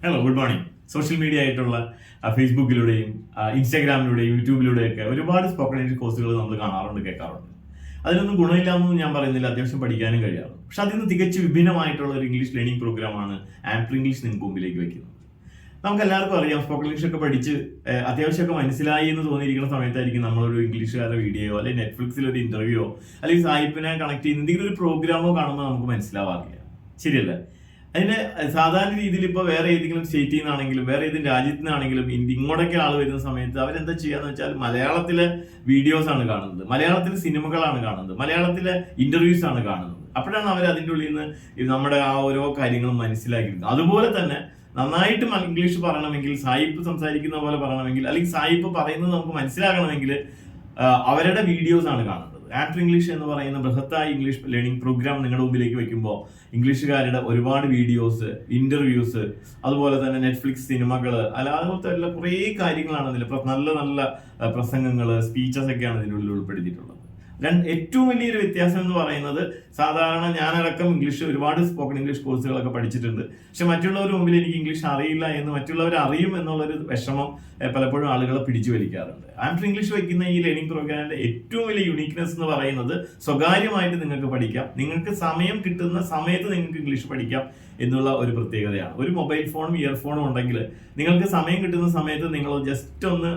Hello, good morning. Social media ആയിട്ടുള്ള ഫേസ്ബുക്കിലൂടെയും ഇൻസ്റ്റാഗ്രാമിലൂടെയും യൂട്യൂബിലൂടെയൊക്കെ ഒരുപാട് spoken English കോഴ്സുകൾ നമ്മൾ കാണാറുണ്ട്, കേൾക്കാറുണ്ട്. അതിലൊന്നും ഗുണമില്ലാന്നൊന്നും ഞാൻ പറയുന്നില്ല, അത്യാവശ്യം പഠിക്കാനും കഴിയാറുണ്ട്. പക്ഷെ അതിൽ നിന്ന് തികച്ചും വിഭിന്നമായിട്ടുള്ള ഒരു ഇംഗ്ലീഷ് ലേണിംഗ് പ്രോഗ്രാമാണ് ആംപ്ലി ഇംഗ്ലീഷ് നിങ്ങൾക്ക് മുമ്പിലേക്ക് വയ്ക്കുന്നത്. നമുക്ക് എല്ലാവർക്കും അറിയാം, സ്പോക്കൺ ഇംഗ്ലീഷ് ഒക്കെ പഠിച്ച് അത്യാവശ്യമൊക്കെ മനസ്സിലായി എന്ന് തോന്നിയിരിക്കുന്ന സമയത്തായിരിക്കും നമ്മളൊരു ഇംഗ്ലീഷുകാരുടെ വീഡിയോ അല്ലെങ്കിൽ നെറ്റ്ഫ്ലിക്സിൽ ഒരു ഇന്റർവ്യൂയോ അല്ലെങ്കിൽ സായിപ്പിനെ കണക്ട് ചെയ്യുന്ന എന്തെങ്കിലും ഒരു പ്രോഗ്രാമോ കാണുമ്പോൾ നമുക്ക് മനസ്സിലാവാറില്ല. ശരിയല്ലേ? അതിന് സാധാരണ രീതിയിൽ ഇപ്പോൾ വേറെ ഏതെങ്കിലും സ്റ്റേറ്റിൽ നിന്നാണെങ്കിലും വേറെ ഏതെങ്കിലും രാജ്യത്തു നിന്നാണെങ്കിലും ഇങ്ങോട്ടൊക്കെ ആൾ വരുന്ന സമയത്ത് അവരെന്താ ചെയ്യാന്ന് വെച്ചാൽ മലയാളത്തിലെ വീഡിയോസ് ആണ് കാണുന്നത്, മലയാളത്തിലെ സിനിമകളാണ് കാണുന്നത്, മലയാളത്തിലെ ഇന്റർവ്യൂസ് ആണ് കാണുന്നത്. അപ്പോഴാണ് അവർ അതിൻ്റെ ഉള്ളിൽ നിന്ന് നമ്മുടെ ആ ഓരോ കാര്യങ്ങളും മനസ്സിലാക്കിയിരുന്നത്. അതുപോലെ തന്നെ നന്നായിട്ട് ഇംഗ്ലീഷ് പറയണമെങ്കിൽ, സായിപ്പ് സംസാരിക്കുന്ന പോലെ പറയണമെങ്കിൽ, അല്ലെങ്കിൽ സായിപ്പ് പറയുന്നത് നമുക്ക് മനസ്സിലാകണമെങ്കിൽ അവരുടെ വീഡിയോസ് ആണ് കാണുന്നത്. ആംപ്ലി ഇംഗ്ലീഷ് എന്ന് പറയുന്ന ബൃഹത്തായ ഇംഗ്ലീഷ് ലേണിംഗ് പ്രോഗ്രാം നിങ്ങളുടെ മുമ്പിലേക്ക് വെക്കുമ്പോൾ ഇംഗ്ലീഷുകാരുടെ ഒരുപാട് വീഡിയോസ്, ഇന്റർവ്യൂസ്, അതുപോലെ തന്നെ നെറ്റ്ഫ്ലിക്സ് സിനിമകൾ, അതുപോലത്തെ എല്ലാ കുറേ കാര്യങ്ങളാണ് അതിൽ, നല്ല നല്ല പ്രസംഗങ്ങൾ, സ്പീച്ചസ് ഒക്കെയാണ് ഇതിൻ്റെ ഉള്ളിൽ ഉൾപ്പെടുത്തിയിട്ടുള്ളത്. ഏറ്റവും വലിയൊരു വ്യത്യാസം എന്ന് പറയുന്നത്, സാധാരണ ഞാനടക്കം ഒരുപാട് സ്പോക്കൺ ഇംഗ്ലീഷ് കോഴ്സുകളൊക്കെ പഠിച്ചിട്ടുണ്ട്. പക്ഷെ മറ്റുള്ളവർ മുമ്പിൽ എനിക്ക് ഇംഗ്ലീഷ് അറിയില്ല എന്ന്, മറ്റുള്ളവർ അറിയും എന്നുള്ളൊരു വിഷമം പലപ്പോഴും ആളുകളെ പിടിച്ചു വലിക്കാറുണ്ട്. ആംപ്ലി ഇംഗ്ലീഷ് വയ്ക്കുന്ന ഈ ലേണിംഗ് പ്രോഗ്രാമിന്റെ ഏറ്റവും വലിയ യൂണിക്നെസ് എന്ന് പറയുന്നത്, സ്വകാര്യമായിട്ട് നിങ്ങൾക്ക് പഠിക്കാം, നിങ്ങൾക്ക് സമയം കിട്ടുന്ന സമയത്ത് നിങ്ങൾക്ക് ഇംഗ്ലീഷ് പഠിക്കാം എന്നുള്ള ഒരു പ്രത്യേകതയാണ്. ഒരു മൊബൈൽ ഫോണും ഇയർഫോണും ഉണ്ടെങ്കിൽ നിങ്ങൾക്ക് സമയം കിട്ടുന്ന സമയത്ത് നിങ്ങൾ ജസ്റ്റ് ഒന്ന്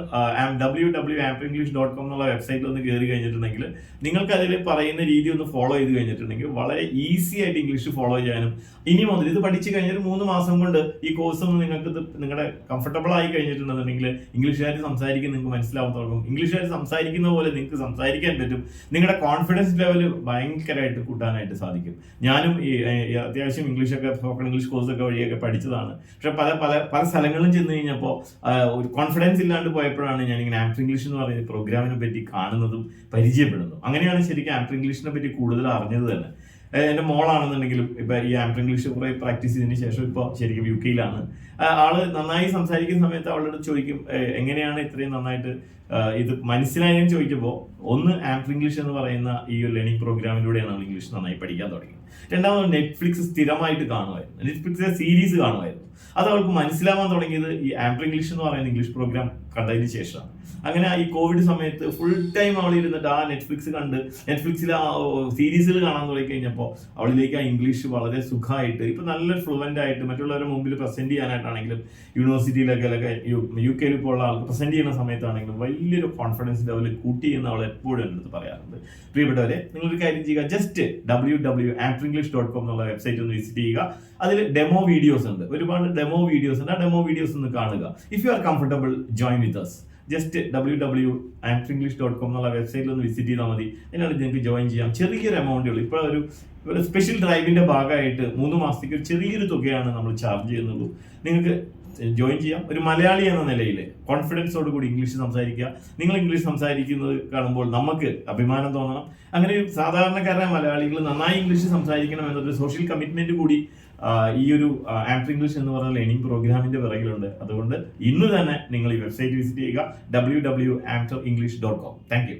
www.amplinglish.com എന്നുള്ള വെബ്സൈറ്റിൽ ഒന്ന് കയറി കഴിഞ്ഞിട്ടുണ്ടെങ്കിൽ, നിങ്ങൾക്ക് അതിൽ പറയുന്ന രീതി ഒന്ന് ഫോളോ ചെയ്ത് കഴിഞ്ഞിട്ടുണ്ടെങ്കിൽ വളരെ ഈസി ആയിട്ട് ഇംഗ്ലീഷ് ഫോളോ ചെയ്യാനും, ഇനി മുതൽ ഇത് പഠിച്ചു കഴിഞ്ഞാൽ 3 മാസം കൊണ്ട് ഈ കോഴ്സ് ഒന്ന് നിങ്ങൾക്ക് നിങ്ങളുടെ കംഫർട്ടബിൾ ആയി കഴിഞ്ഞിട്ടുണ്ടെന്നുണ്ടെങ്കിൽ ഇംഗ്ലീഷുകാർ സംസാരിക്കുന്ന നിങ്ങൾക്ക് മനസ്സിലാവാൻ തുടങ്ങും. ഇംഗ്ലീഷുകാർ സംസാരിക്കുന്ന പോലെ നിങ്ങൾക്ക് സംസാരിക്കാൻ പറ്റും. നിങ്ങളുടെ കോൺഫിഡൻസ് ലെവൽ ഭയങ്കരമായിട്ട് കൂട്ടാനായിട്ട് സാധിക്കും. ഞാനും ഈ അത്യാവശ്യം ഇംഗ്ലീഷൊക്കെ സ്പോക്കൺ ഇംഗ്ലീഷ് കോഴ്സൊക്കെ വഴിയൊക്കെ പഠിച്ചതാണ്. പക്ഷെ പല സ്ഥലങ്ങളിലും ചെന്ന് കഴിഞ്ഞപ്പോൾ ഒരു കോൺഫിഡൻസ് ഇല്ലാണ്ട് പോയപ്പോഴാണ് ഞാനിങ്ങനെ ആംപ്ലി ഇംഗ്ലീഷ് എന്ന് പറയുന്ന പ്രോഗ്രാമിനെ പറ്റി കാണുന്നതും പരിചയപ്പെടുന്നതും. അങ്ങനെയാണ് ശരിക്കും ആംപ്ലി ഇംഗ്ലീഷിനെ പറ്റി കൂടുതൽ അറിഞ്ഞത് തന്നെ. എൻ്റെ മോളാണെന്നുണ്ടെങ്കിലും ഇപ്പൊ ഈ ആംപ്ലി ഇംഗ്ലീഷ് കുറെ പ്രാക്ടീസ് ചെയ്തതിന് ശേഷം ഇപ്പോൾ ശരിക്കും UK യിലാണ്. ആള് നന്നായി സംസാരിക്കുന്ന സമയത്ത് അവളോട് ചോദിക്കും, എങ്ങനെയാണ് ഇത്രയും നന്നായിട്ട് ഇത് മനസ്സിലായെന്ന് ചോദിക്കുമ്പോൾ, ഒന്ന് ആംപ്ലി ഇംഗ്ലീഷ് എന്ന് പറയുന്ന ഈ ഒരു ലേണിംഗ് പ്രോഗ്രാമിലൂടെയാണ് നമ്മൾ ഇംഗ്ലീഷ് നന്നായി പഠിക്കാൻ തുടങ്ങി. രണ്ടാമത് നെറ്റ്ഫ്ലിക്സ് സ്ഥിരമായിട്ട് കാണുമായിരുന്നു, നെറ്റ്ഫ്ലിക്സിലെ സീരീസ് കാണുമായിരുന്നു. അത് അവൾക്ക് മനസ്സിലാവാൻ തുടങ്ങിയത് ഈ ആംപ്ലി ഇംഗ്ലീഷ് എന്ന് പറയുന്ന ഇംഗ്ലീഷ് പ്രോഗ്രാം കണ്ടതിന് ശേഷമാണ്. അങ്ങനെ ഈ കോവിഡ് സമയത്ത് ഫുൾ ടൈം അവൾ ഇരുന്നിട്ട് ആ നെറ്റ്ഫ്ലിക്സ് കണ്ട് നെറ്റ്ഫ്ലിക്സിലെ ആ സീരീസിൽ കാണാൻ തുടങ്ങി കഴിഞ്ഞപ്പോൾ അവളിലേക്ക് ആ ഇംഗ്ലീഷ് വളരെ സുഖമായിട്ട്, ഇപ്പൊ നല്ല ഫ്ലുവൻ്റ് ആയിട്ട് മറ്റുള്ളവരുടെ മുമ്പിൽ പ്രസന്റ് ചെയ്യാനായിട്ടാണെങ്കിലും, യൂണിവേഴ്സിറ്റിയിലൊക്കെ UK ഇപ്പോൾ ഉള്ള ആൾക്ക് പ്രസന്റ് ചെയ്യുന്ന സമയത്താണെങ്കിലും വലിയൊരു കോൺഫിഡൻസ് ലെവൽ കൂട്ടി എന്ന് അവൾ എപ്പോഴും എൻ്റെ അടുത്ത് പറയാറുണ്ട്. പ്രിയപ്പെട്ടവരെ, നിങ്ങളൊരു കാര്യം ചെയ്യുക, ജസ്റ്റ് www.amplinglish.com എന്നുള്ള വെബ്സൈറ്റ് ഒന്ന് വിസിറ്റ് ചെയ്യുക. അതിൽ ഡെമോ വീഡിയോസ് ഉണ്ട്, ഒരുപാട് ഡെമോ വീഡിയോസ് ഉണ്ട്. ആ ഡെമോ വീഡിയോസ് ഒന്ന് കാണുക. If you are comfortable, join with us. Just www.amplinglish.com എന്നുള്ള വെബ്സൈറ്റിൽ ഒന്ന് വിസിറ്റ് ചെയ്താൽ മതി. അതിനാണ് നിങ്ങൾക്ക് ജോയിൻ ചെയ്യാം. ചെറിയൊരു എമൗണ്ടേ ഉള്ളൂ. ഇപ്പോൾ ഒരു സ്പെഷ്യൽ ഡ്രൈവിന്റെ ഭാഗമായിട്ട് 3 മാസത്തേക്ക് ഒരു ചെറിയൊരു തുകയാണ് നമ്മൾ ചാർജ് ചെയ്യുന്നുള്ളൂ. നിങ്ങൾക്ക് ജോയിൻ ചെയ്യാം. ഒരു മലയാളി എന്ന നിലയിൽ കോൺഫിഡൻസോട് കൂടി ഇംഗ്ലീഷ് സംസാരിക്കുക. നിങ്ങൾ ഇംഗ്ലീഷ് സംസാരിക്കുന്നത് കാണുമ്പോൾ നമുക്ക് അഭിമാനം തോന്നണം. അങ്ങനെ സാധാരണക്കാരായ മലയാളികൾ നന്നായി ഇംഗ്ലീഷ് സംസാരിക്കണം എന്നൊരു സോഷ്യൽ കമ്മിറ്റ്മെന്റ് കൂടി ഈ ഒരു ആംപ്ലി ഇംഗ്ലീഷ് എന്ന് പറയുന്ന ലേണിംഗ് പ്രോഗ്രാമിന്റെ പിറകിലുണ്ട്. അതുകൊണ്ട് ഇന്ന് തന്നെ നിങ്ങൾ ഈ വെബ്സൈറ്റ് വിസിറ്റ് ചെയ്യുക, www.amplinglish.com. Thank you.